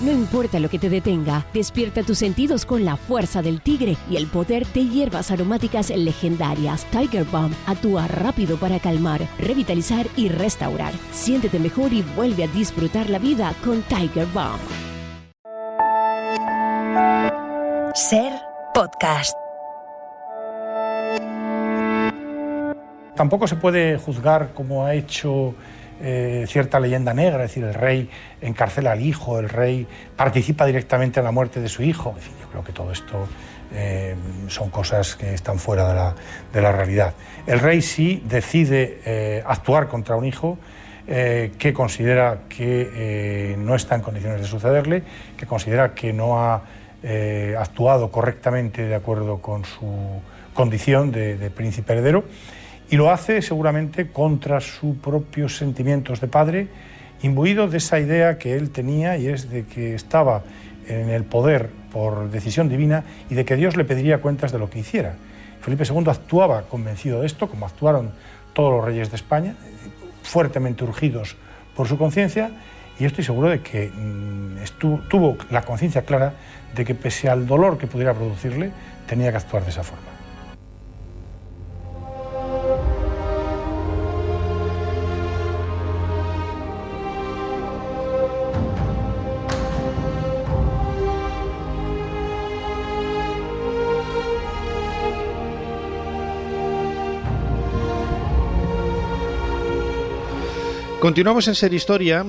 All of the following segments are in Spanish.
No importa lo que te detenga, despierta tus sentidos con la fuerza del tigre y el poder de hierbas aromáticas legendarias. Tiger Balm actúa rápido para calmar, revitalizar y restaurar. Siéntete mejor y vuelve a disfrutar la vida con Tiger Balm. Ser Podcast. Tampoco se puede juzgar como ha hecho cierta leyenda negra, es decir, el rey encarcela al hijo, el rey participa directamente en la muerte de su hijo. En fin, yo creo que todo esto son cosas que están fuera de la realidad. El rey sí decide actuar contra un hijo que considera que no está en condiciones de sucederle, que considera que no ha actuado correctamente de acuerdo con su condición de príncipe heredero, y lo hace seguramente contra sus propios sentimientos de padre, imbuido de esa idea que él tenía, y es de que estaba en el poder por decisión divina y de que Dios le pediría cuentas de lo que hiciera. Felipe II actuaba convencido de esto, como actuaron todos los reyes de España, fuertemente urgidos por su conciencia, y yo estoy seguro de que tuvo la conciencia clara de que pese al dolor que pudiera producirle, tenía que actuar de esa forma. Continuamos en Ser Historia.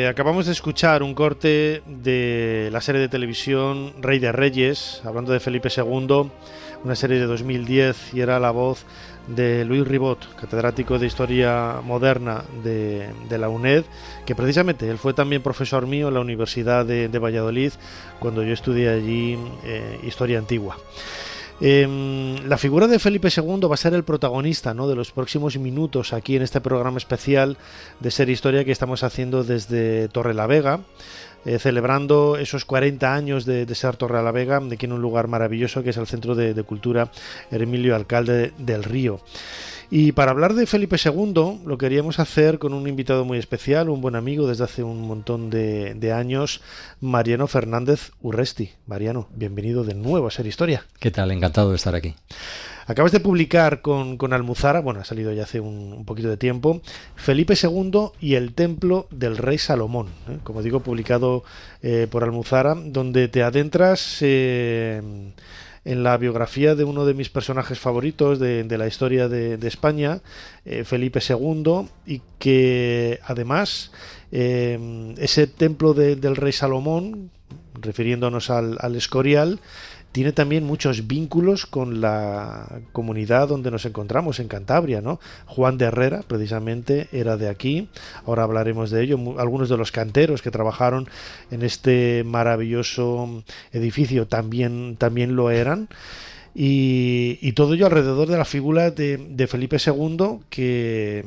Acabamos de escuchar un corte de la serie de televisión Rey de Reyes, hablando de Felipe II, una serie de 2010, y era la voz de Luis Ribot, catedrático de Historia Moderna de la UNED, que precisamente él fue también profesor mío en la Universidad de Valladolid cuando yo estudié allí Historia Antigua. La figura de Felipe II va a ser el protagonista, ¿no?, de los próximos minutos aquí en este programa especial de Ser Historia que estamos haciendo desde Torrelavega, celebrando esos 40 años de ser Torrelavega, de aquí en un lugar maravilloso que es el Centro de Cultura Hermilio Alcalde del Río. Y para hablar de Felipe II lo queríamos hacer con un invitado muy especial, un buen amigo desde hace un montón de años, Mariano Fernández Urresti. Mariano, bienvenido de nuevo a Ser Historia. ¿Qué tal? Encantado de estar aquí. Acabas de publicar con Almuzara, bueno, ha salido ya hace un poquito de tiempo, Felipe II y el templo del rey Salomón, como digo, publicado por Almuzara, donde te adentras en la biografía de uno de mis personajes favoritos de la historia de España, Felipe II, y que además ese templo del rey Salomón, refiriéndonos al Escorial, tiene también muchos vínculos con la comunidad donde nos encontramos, en Cantabria, ¿no? Juan de Herrera, precisamente, era de aquí. Ahora hablaremos de ello. Algunos de los canteros que trabajaron en este maravilloso edificio también lo eran. Y todo ello alrededor de la figura de Felipe II, que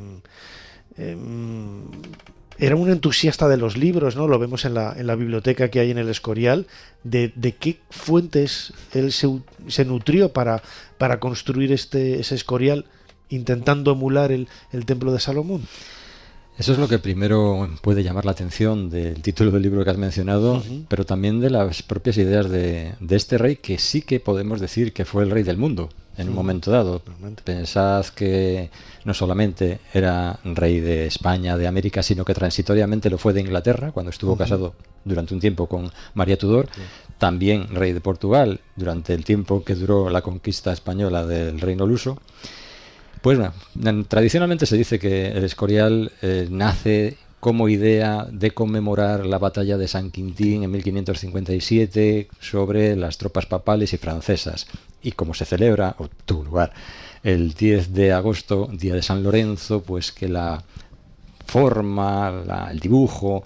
era un entusiasta de los libros, ¿no? Lo vemos en la biblioteca que hay en el Escorial. ¿De qué fuentes él se nutrió para construir ese Escorial, intentando emular el templo de Salomón? Eso es lo que primero puede llamar la atención del título del libro que has mencionado, pero también de las propias ideas de este rey, que sí que podemos decir que fue el rey del mundo en un momento dado. Pensad que no solamente era rey de España, de América, sino que transitoriamente lo fue de Inglaterra, cuando estuvo casado durante un tiempo con María Tudor, también rey de Portugal durante el tiempo que duró la conquista española del Reino Luso. Pues bueno, tradicionalmente se dice que el Escorial nace como idea de conmemorar la batalla de San Quintín en 1557 sobre las tropas papales y francesas, y como se celebra, o tuvo lugar, el 10 de agosto, día de San Lorenzo, pues que la forma, el dibujo,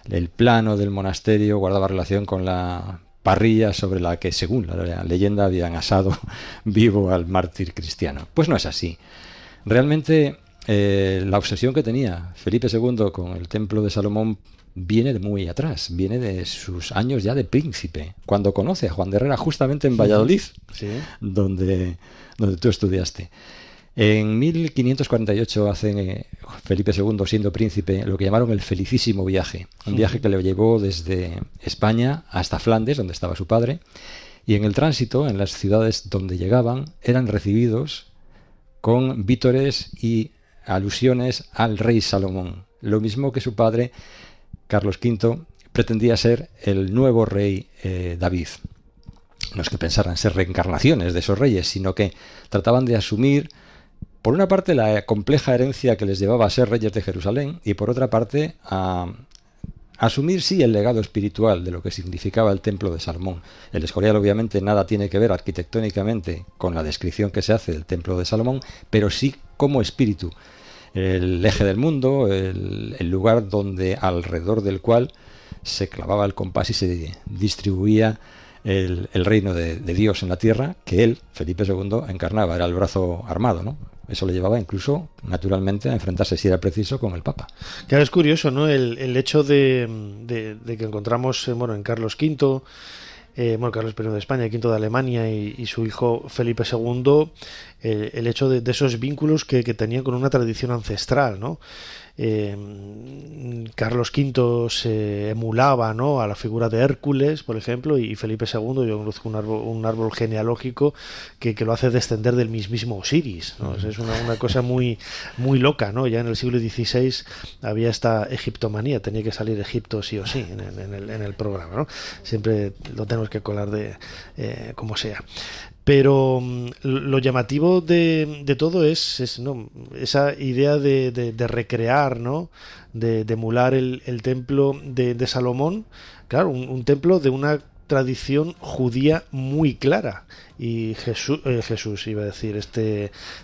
el plano del monasterio guardaba relación con la parrilla sobre la que, según la leyenda, habían asado vivo al mártir cristiano. Pues no es así. Realmente la obsesión que tenía Felipe II con el templo de Salomón viene de muy atrás, viene de sus años ya de príncipe, cuando conoce a Juan de Herrera justamente en Valladolid, donde tú estudiaste. En 1548 hace Felipe II, siendo príncipe, lo que llamaron el felicísimo viaje. Un viaje que le llevó desde España hasta Flandes, donde estaba su padre, y en el tránsito, en las ciudades donde llegaban, eran recibidos con vítores y alusiones al rey Salomón. Lo mismo que su padre, Carlos V, pretendía ser el nuevo rey David. No es que pensaran ser reencarnaciones de esos reyes, sino que trataban de asumir, por una parte, la compleja herencia que les llevaba a ser reyes de Jerusalén, y por otra parte, a asumir, sí, el legado espiritual de lo que significaba el templo de Salomón. El Escorial, obviamente, nada tiene que ver arquitectónicamente con la descripción que se hace del templo de Salomón, pero sí como espíritu. El eje del mundo, el lugar donde, alrededor del cual se clavaba el compás y se distribuía el reino de Dios en la tierra, que él, Felipe II, encarnaba. Era el brazo armado, ¿no? Eso le llevaba incluso, naturalmente, a enfrentarse, si era preciso, con el Papa. Claro, es curioso, ¿no? El hecho de que encontramos en Carlos V, Carlos I de España, V de Alemania y su hijo Felipe II, el hecho de esos vínculos que tenían con una tradición ancestral, ¿no? Carlos V se emulaba, ¿no?, a la figura de Hércules, por ejemplo, y Felipe II, yo conozco un árbol genealógico que lo hace descender del mismísimo Osiris, ¿no? Es una cosa muy, muy loca, ¿no? Ya en el siglo XVI había esta egiptomanía, tenía que salir Egipto sí o sí en el programa, ¿no? Siempre lo tenemos que colar de como sea. Pero lo llamativo de todo es ¿no?, esa idea de recrear, ¿no?, de emular el templo de Salomón. Claro, un templo de una tradición judía muy clara. Y Jesús iba a decir,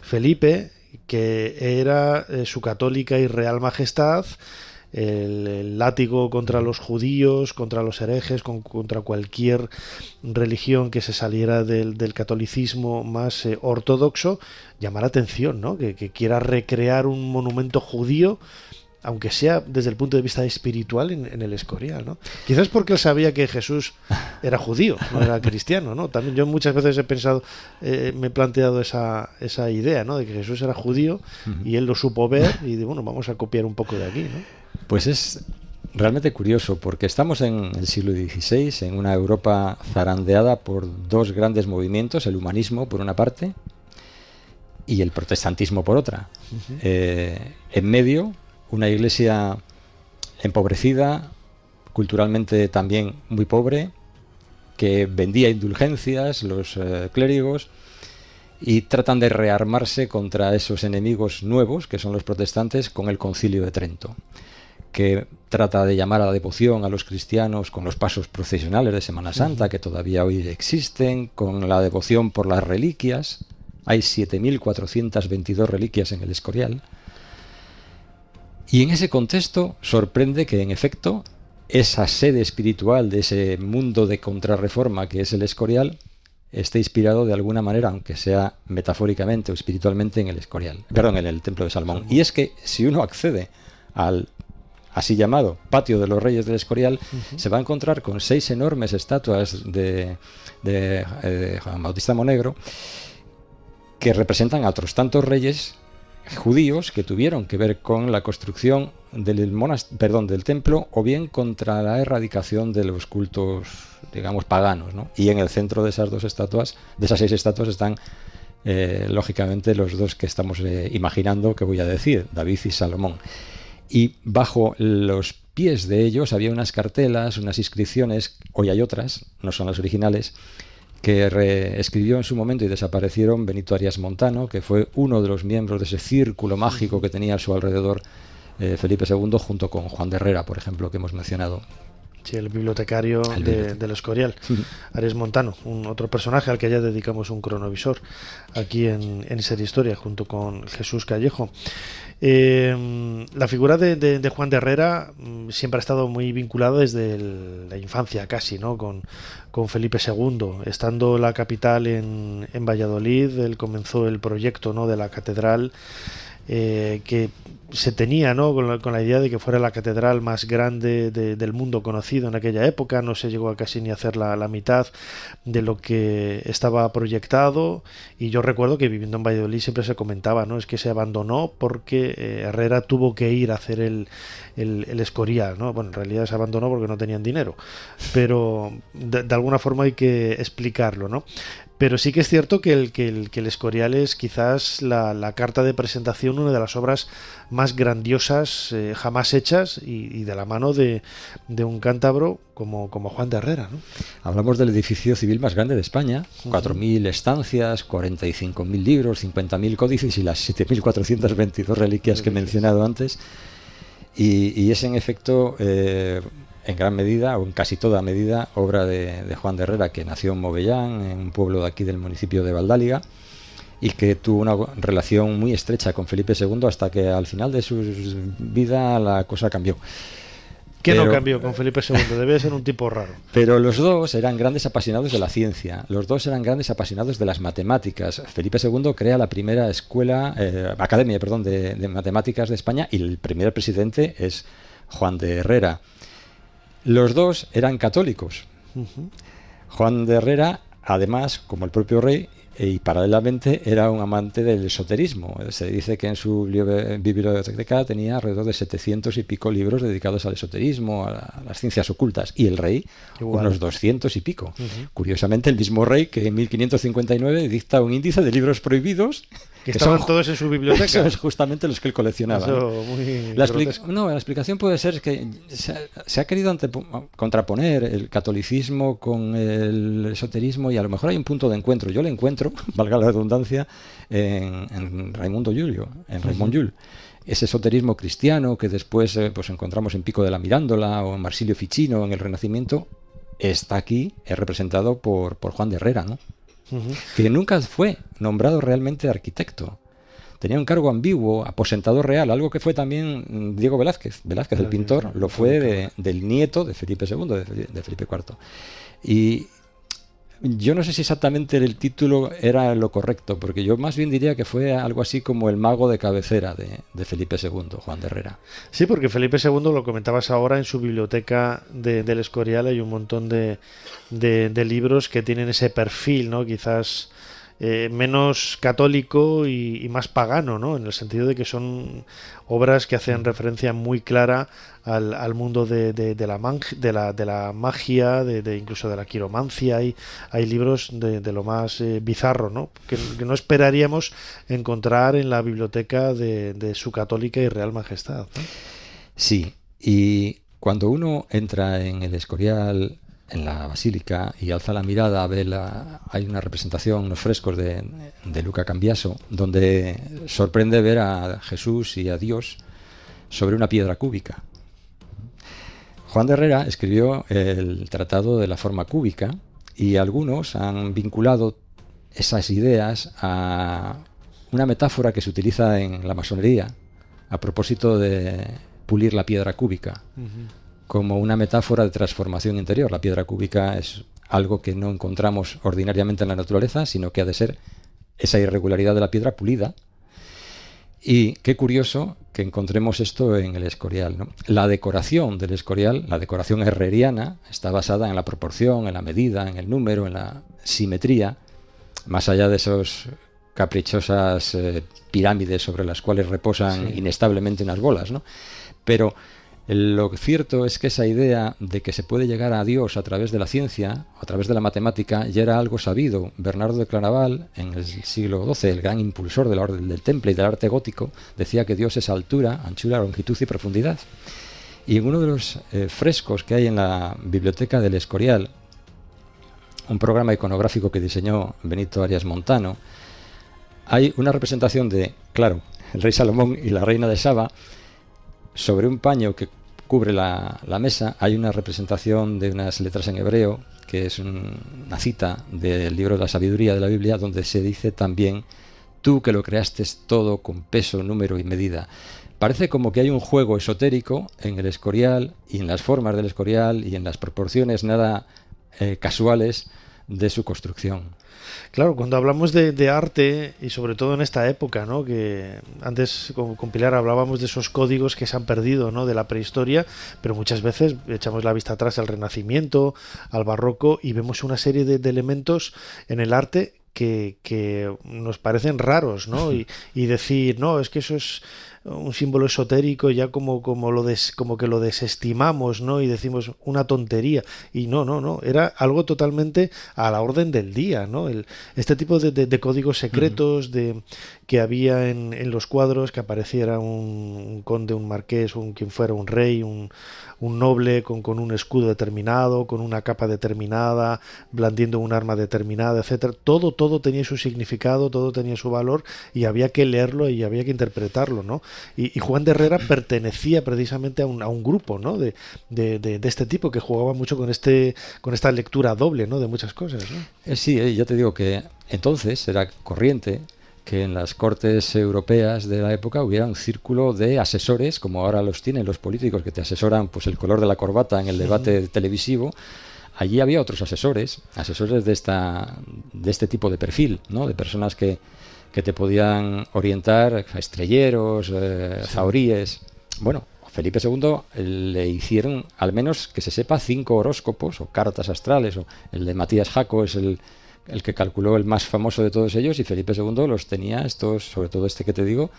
Felipe, que era su católica y real majestad, el látigo contra los judíos, contra los herejes, contra cualquier religión que se saliera del catolicismo más ortodoxo, llama la atención, ¿no? Que quiera recrear un monumento judío, aunque sea desde el punto de vista espiritual, en el Escorial, ¿no? Quizás porque él sabía que Jesús era judío, no era cristiano, ¿no? También yo muchas veces he pensado, me he planteado esa idea, ¿no?, de que Jesús era judío y él lo supo ver y bueno, vamos a copiar un poco de aquí, ¿no? Pues es realmente curioso, porque estamos en el siglo XVI, en una Europa zarandeada por dos grandes movimientos, el humanismo por una parte y el protestantismo por otra. En medio, una iglesia empobrecida, culturalmente también muy pobre, que vendía indulgencias, los clérigos, y tratan de rearmarse contra esos enemigos nuevos, que son los protestantes, con el Concilio de Trento, que trata de llamar a la devoción a los cristianos con los pasos procesionales de Semana Santa, que todavía hoy existen, con la devoción por las reliquias. Hay 7.422 reliquias en el Escorial. Y en ese contexto sorprende que, en efecto, esa sede espiritual de ese mundo de contrarreforma que es el Escorial esté inspirado de alguna manera, aunque sea metafóricamente o espiritualmente, en el Escorial, en el Templo de Salomón. Y es que si uno accede al así llamado Patio de los Reyes del Escorial, se va a encontrar con 6 enormes estatuas de Juan Bautista Monegro, que representan a otros tantos reyes judíos que tuvieron que ver con la construcción del templo, o bien contra la erradicación de los cultos, digamos, paganos, ¿no? Y en el centro de esas 2 estatuas, de esas 6 estatuas, están lógicamente los dos que estamos imaginando que voy a decir, David y Salomón. Y bajo los pies de ellos había unas cartelas, unas inscripciones, hoy hay otras, no son las originales, que escribió en su momento y desaparecieron Benito Arias Montano, que fue uno de los miembros de ese círculo mágico que tenía a su alrededor Felipe II, junto con Juan de Herrera, por ejemplo, que hemos mencionado. Sí, el bibliotecario del Escorial, Arias Montano, otro personaje al que ya dedicamos un cronovisor aquí en Ser Historia, junto con Jesús Callejo. La figura de Juan de Herrera siempre ha estado muy vinculada desde la infancia casi, ¿no?, con Felipe II. Estando la capital en Valladolid, él comenzó el proyecto, ¿no?, de la catedral que se tenía, ¿no?, con la idea de que fuera la catedral más grande del mundo conocido en aquella época. No se llegó a casi ni a hacer la mitad de lo que estaba proyectado, y yo recuerdo que viviendo en Valladolid siempre se comentaba, ¿no?, es que se abandonó porque Herrera tuvo que ir a hacer el Escorial, ¿no? Bueno, en realidad se abandonó porque no tenían dinero, pero de alguna forma hay que explicarlo, ¿no? Pero sí que es cierto que el Escorial es quizás la carta de presentación, una de las obras más grandiosas jamás hechas, y de la mano de un cántabro como Juan de Herrera, ¿no? Hablamos del edificio civil más grande de España, 4.000 estancias, 45.000 libros, 50.000 códices y las 7.422 reliquias que he mencionado antes. Y es en efecto, en gran medida, o en casi toda medida, obra de Juan de Herrera, que nació en Movellán, en un pueblo de aquí del municipio de Valdáliga, y que tuvo una relación muy estrecha con Felipe II hasta que al final de su vida la cosa cambió. ¿Qué no cambió con Felipe II? Debe ser un tipo raro. Pero los dos eran grandes apasionados de la ciencia, los dos eran grandes apasionados de las matemáticas. Felipe II crea la primera academia de matemáticas de España, y el primer presidente es Juan de Herrera. Los dos eran católicos. Juan de Herrera, además, como el propio rey, y paralelamente era un amante del esoterismo. Se dice que en su biblioteca tenía alrededor de 700 y pico libros dedicados al esoterismo, a las ciencias ocultas, y el rey unos 200 y pico. Curiosamente, el mismo rey que en 1559 dicta un índice de libros prohibidos que estaban todos en su biblioteca. Son justamente los que él coleccionaba. Eso, muy la explicación puede ser que se ha querido contraponer el catolicismo con el esoterismo, y a lo mejor hay un punto de encuentro. Yo le encuentro, valga la redundancia, en Raimundo Giulio, en Raimon Llull. Ese esoterismo cristiano que después pues encontramos en Pico de la Mirándola o en Marsilio Ficino en el Renacimiento, está aquí, es representado por Juan de Herrera, ¿no? Que nunca fue nombrado realmente arquitecto. Tenía un cargo ambiguo, aposentador real, algo que fue también Diego Velázquez. Velázquez, el pintor, lo fue del nieto de Felipe II, de Felipe IV. Y yo no sé si exactamente el título era lo correcto, porque yo más bien diría que fue algo así como el mago de cabecera de Felipe II, Juan de Herrera. Sí, porque Felipe II, lo comentabas ahora, en su biblioteca del Escorial hay un montón de libros que tienen ese perfil, ¿no? Quizás menos católico y más pagano, ¿no? En el sentido de que son obras que hacen referencia muy clara al mundo de la magia, incluso de la quiromancia. Hay libros de lo más bizarro, ¿no? Que no esperaríamos encontrar en la biblioteca de su católica y real majestad, ¿no? Sí, y cuando uno entra en el Escorial, en la basílica, y alza la mirada, hay una representación, unos frescos de Luca Cambiaso, donde sorprende ver a Jesús y a Dios sobre una piedra cúbica. Juan de Herrera escribió el Tratado de la Forma Cúbica, y algunos han vinculado esas ideas a una metáfora que se utiliza en la masonería a propósito de pulir la piedra cúbica. Como una metáfora de transformación interior. La piedra cúbica es algo que no encontramos ordinariamente en la naturaleza, sino que ha de ser esa irregularidad de la piedra pulida. Y qué curioso que encontremos esto en el Escorial, ¿no? La decoración del Escorial, la decoración herreriana, está basada en la proporción, en la medida, en el número, en la simetría, más allá de esos caprichosas pirámides sobre las cuales reposan inestablemente unas bolas, ¿no? Pero lo cierto es que esa idea de que se puede llegar a Dios a través de la ciencia, a través de la matemática, ya era algo sabido. Bernardo de Claraval, en el siglo XII, el gran impulsor de la orden del temple y del arte gótico, decía que Dios es altura, anchura, longitud y profundidad. Y en uno de los frescos que hay en la biblioteca del Escorial, un programa iconográfico que diseñó Benito Arias Montano, hay una representación de, claro, el rey Salomón y la reina de Saba. Sobre un paño que cubre la mesa hay una representación de unas letras en hebreo, que es una cita del libro de la sabiduría de la Biblia, donde se dice también: tú que lo creaste todo con peso, número y medida. Parece como que hay un juego esotérico en el Escorial y en las formas del Escorial y en las proporciones nada casuales de su construcción. Claro, cuando hablamos de arte, y sobre todo en esta época, ¿no? Que antes con Pilar hablábamos de esos códigos que se han perdido, ¿no? De la prehistoria, pero muchas veces echamos la vista atrás al Renacimiento, al Barroco, y vemos una serie de elementos en el arte que nos parecen raros, ¿no? Y decir, no, es que eso es un símbolo esotérico, ya como que lo desestimamos, ¿no? Y decimos una tontería. Y no, era algo totalmente a la orden del día, ¿no? Este tipo de códigos secretos que había en los cuadros, que apareciera un conde, un marqués, quien fuera, un rey, un noble con un escudo determinado, con una capa determinada, blandiendo un arma determinada, etcétera. Todo tenía su significado, todo tenía su valor, y había que leerlo y había que interpretarlo, ¿no? Y Juan de Herrera pertenecía precisamente a un grupo, ¿no? de este tipo, que jugaba mucho con esta lectura doble, ¿no? De muchas cosas, ¿no? Sí, ya te digo que entonces era corriente que en las cortes europeas de la época hubiera un círculo de asesores, como ahora los tienen los políticos, que te asesoran pues el color de la corbata en el debate televisivo. Allí había otros asesores de este tipo de perfil, ¿no? De personas que te podían orientar, estrelleros, zauríes. Bueno, Felipe II le hicieron, al menos que se sepa, 5 horóscopos o cartas astrales. O el de Matías Jaco es el que calculó el más famoso de todos ellos, y Felipe II los tenía, estos, sobre todo este que te digo,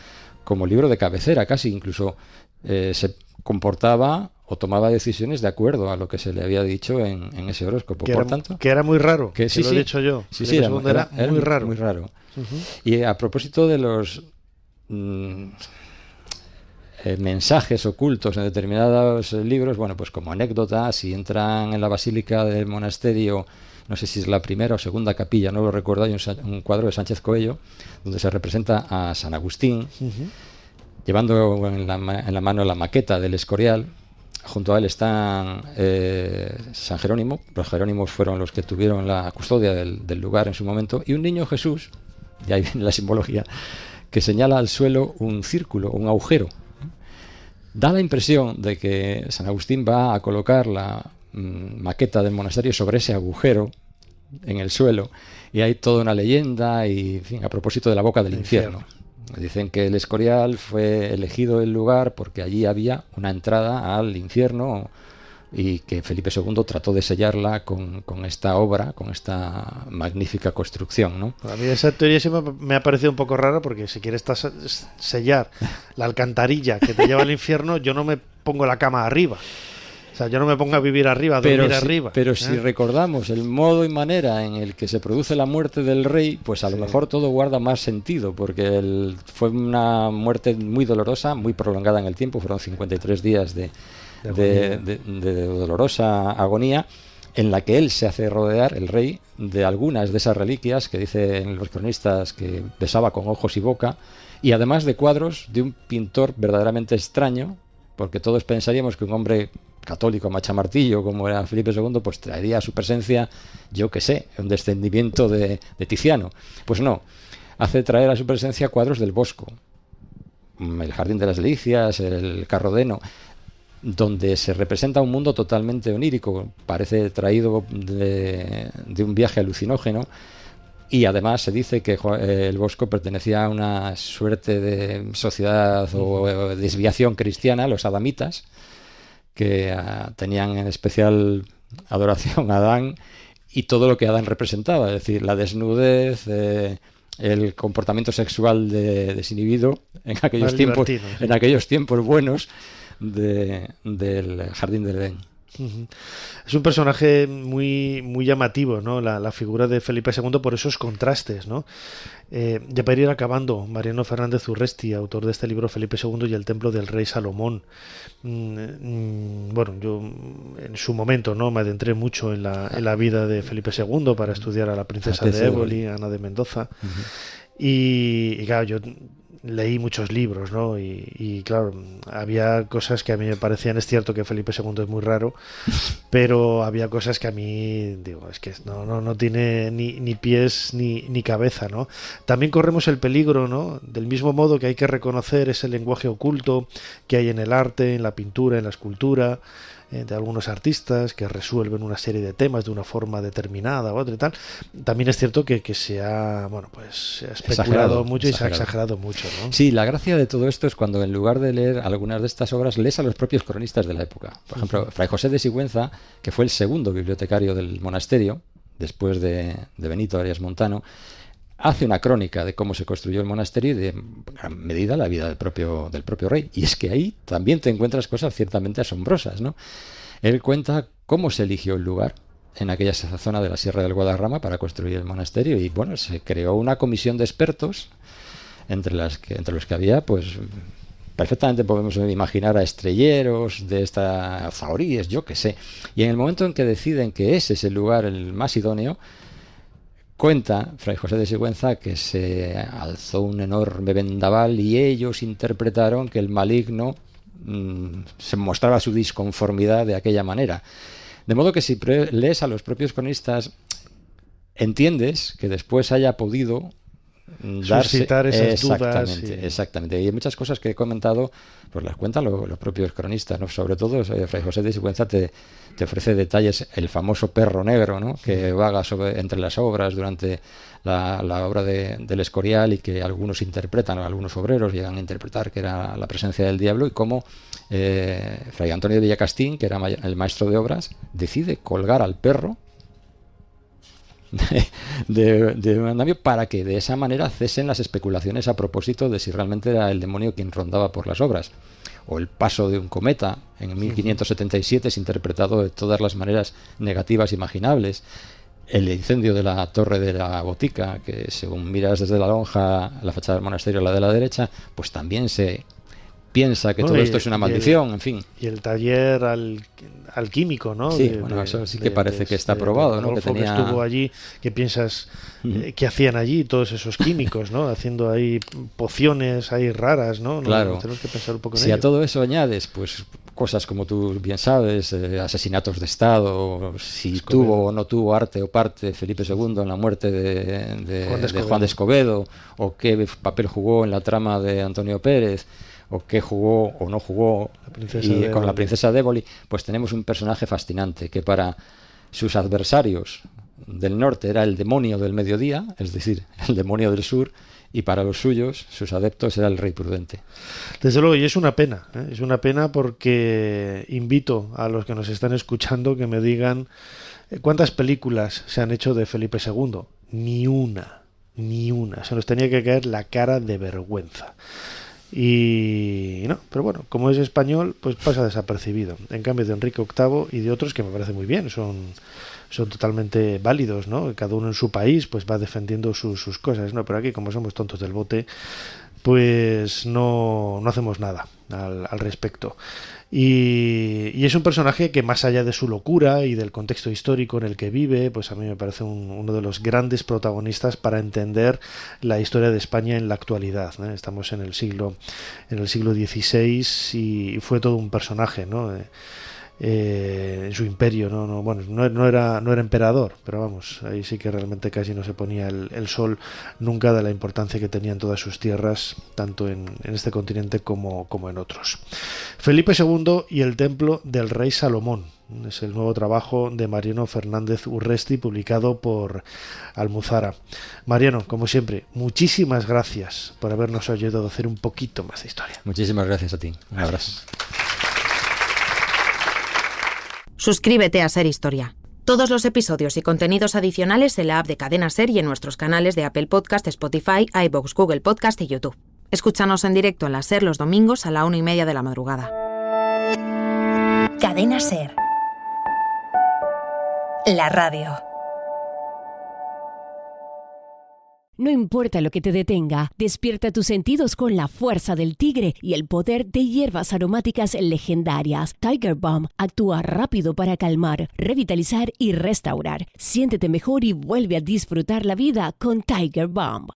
como libro de cabecera casi. Incluso se comportaba o tomaba decisiones de acuerdo a lo que se le había dicho en ese horóscopo. Que era muy raro, que sí, lo he dicho yo. Sí, era muy raro. Muy raro. Y a propósito de los mensajes ocultos en determinados libros, bueno, pues como anécdota, si entran en la basílica del monasterio, no sé si es la primera o segunda capilla, no lo recuerdo, hay un cuadro de Sánchez Coello donde se representa a San Agustín llevando en la mano la maqueta del Escorial. Junto a él están San Jerónimo. Los Jerónimos fueron los que tuvieron la custodia del lugar en su momento, y un niño Jesús, y ahí viene la simbología, que señala al suelo un círculo, un agujero. Da la impresión de que San Agustín va a colocar la maqueta del monasterio sobre ese agujero en el suelo, y hay toda una leyenda, y en fin, a propósito de la boca del infierno. Dicen que el Escorial fue elegido el lugar porque allí había una entrada al infierno, y que Felipe II trató de sellarla con esta obra, con esta magnífica construcción, ¿no? A mí esa teoría sí me ha parecido un poco rara, porque si quieres sellar la alcantarilla que te lleva al infierno, yo no me pongo la cama arriba. O sea, yo no me pongo a vivir arriba, a dormir arriba. Pero si recordamos el modo y manera en el que se produce la muerte del rey, pues a lo mejor todo guarda más sentido, porque fue una muerte muy dolorosa, muy prolongada en el tiempo, fueron 53 días de dolorosa agonía, en la que él se hace rodear, el rey, de algunas de esas reliquias que dicen los cronistas que besaba con ojos y boca, y además de cuadros de un pintor verdaderamente extraño, porque todos pensaríamos que un hombre católico machamartillo como era Felipe II, pues traería a su presencia, yo que sé, un descendimiento de Tiziano. Pues no, hace traer a su presencia cuadros del Bosco, el Jardín de las Delicias, el Carrodeno, donde se representa un mundo totalmente onírico, parece traído de un viaje alucinógeno. Y además se dice que el Bosco pertenecía a una suerte de sociedad o desviación cristiana, los adamitas, que tenían en especial adoración a Adán y todo lo que Adán representaba, es decir, la desnudez, el comportamiento sexual desinhibido en aquellos tiempos buenos del Jardín del Edén. Es un personaje muy, muy llamativo, ¿no? La figura de Felipe II por esos contrastes, ¿no? Ya para ir acabando, Mariano Fernández Urresti, autor de este libro Felipe II y el templo del rey Salomón. Bueno, yo en su momento no me adentré mucho en la vida de Felipe II para estudiar a la princesa de Éboli, Ana de Mendoza. Y claro, yo leí muchos libros, ¿no? Y claro, había cosas que a mí me parecían, es cierto que Felipe II es muy raro, pero había cosas que a mí, digo, es que no tiene ni pies ni cabeza, ¿no? También corremos el peligro, ¿no? Del mismo modo que hay que reconocer ese lenguaje oculto que hay en el arte, en la pintura, en la escultura, de algunos artistas que resuelven una serie de temas de una forma determinada u otra y tal. También es cierto que se ha, se ha especulado mucho y se ha exagerado mucho, ¿no? Sí, la gracia de todo esto es cuando en lugar de leer algunas de estas obras, lees a los propios cronistas de la época. Por ejemplo, Fray José de Sigüenza, que fue el segundo bibliotecario del monasterio, después de Benito Arias Montano, hace una crónica de cómo se construyó el monasterio y de gran medida la vida del propio rey. Y es que ahí también te encuentras cosas ciertamente asombrosas, ¿no? Él cuenta cómo se eligió el lugar en aquella zona de la Sierra del Guadarrama para construir el monasterio y se creó una comisión de expertos entre los que había, perfectamente podemos imaginar a estrelleros de esta zahoríes, yo qué sé. Y en el momento en que deciden que ese es el lugar el más idóneo, cuenta Fray José de Sigüenza que se alzó un enorme vendaval y ellos interpretaron que el maligno se mostraba su disconformidad de aquella manera. De modo que si lees a los propios cronistas, entiendes que después haya podido suscitar esas dudas. Exactamente. Y hay muchas cosas que he comentado, pues las cuentan los propios cronistas, ¿no? Sobre todo Fray José de Sigüenza te ofrece detalles, el famoso perro negro, ¿no? Que vaga entre las obras durante la obra del Escorial y que algunos interpretan, algunos obreros llegan a interpretar que era la presencia del diablo, y cómo Fray Antonio de Villacastín, que era el maestro de obras, decide colgar al perro de un andamio para que de esa manera cesen las especulaciones a propósito de si realmente era el demonio quien rondaba por las obras. O el paso de un cometa en 1577 es interpretado de todas las maneras negativas imaginables. El incendio de la torre de la botica, que según miras desde la lonja, la fachada del monasterio, la de la derecha, pues también se piensa que todo esto es una maldición, en fin. Y el taller alquímico, ¿no? Sí, eso sí que parece que está probado, ¿no? Que estuvo allí, que piensas que hacían allí todos esos químicos, ¿no? Haciendo ahí pociones ahí raras, ¿no? Claro. Tenemos que pensar un poco en si ello. A todo eso añades, pues cosas como tú bien sabes, asesinatos de Estado, si tuvo o no tuvo arte o parte Felipe II en la muerte de Juan de Escobedo, o qué papel jugó en la trama de Antonio Pérez, o qué jugó o no jugó con la princesa de Éboli, pues tenemos un personaje fascinante que para sus adversarios del norte era el demonio del mediodía, es decir, el demonio del sur, y para los suyos, sus adeptos, era el rey prudente. Desde luego, y es una pena porque invito a los que nos están escuchando que me digan cuántas películas se han hecho de Felipe II. Ni una, se nos tenía que caer la cara de vergüenza. Y no, pero bueno, como es español, pues pasa desapercibido. En cambio de Enrique VIII y de otros que me parece muy bien, son totalmente válidos, ¿no? Cada uno en su país pues va defendiendo sus cosas, ¿no? Pero aquí, como somos tontos del bote, pues no hacemos nada al respecto. Y es un personaje que, más allá de su locura y del contexto histórico en el que vive, pues a mí me parece uno de los grandes protagonistas para entender la historia de España en la actualidad, ¿no? Estamos en el siglo XVI y fue todo un personaje, ¿no? En su imperio, no era emperador, pero vamos, ahí sí que realmente casi no se ponía el sol nunca de la importancia que tenían todas sus tierras, tanto en este continente como en otros. Felipe II y el templo del rey Salomón es el nuevo trabajo de Mariano Fernández Urresti, publicado por Almuzara. Mariano, como siempre, muchísimas gracias por habernos ayudado a hacer un poquito más de historia. Muchísimas gracias a ti. Un abrazo. Suscríbete a Ser Historia. Todos los episodios y contenidos adicionales en la app de Cadena Ser y en nuestros canales de Apple Podcast, Spotify, iVoox, Google Podcast y YouTube. Escúchanos en directo en la Ser los domingos a la 1:30 de la madrugada. Cadena Ser. La radio. No importa lo que te detenga, despierta tus sentidos con la fuerza del tigre y el poder de hierbas aromáticas legendarias. Tiger Balm actúa rápido para calmar, revitalizar y restaurar. Siéntete mejor y vuelve a disfrutar la vida con Tiger Balm.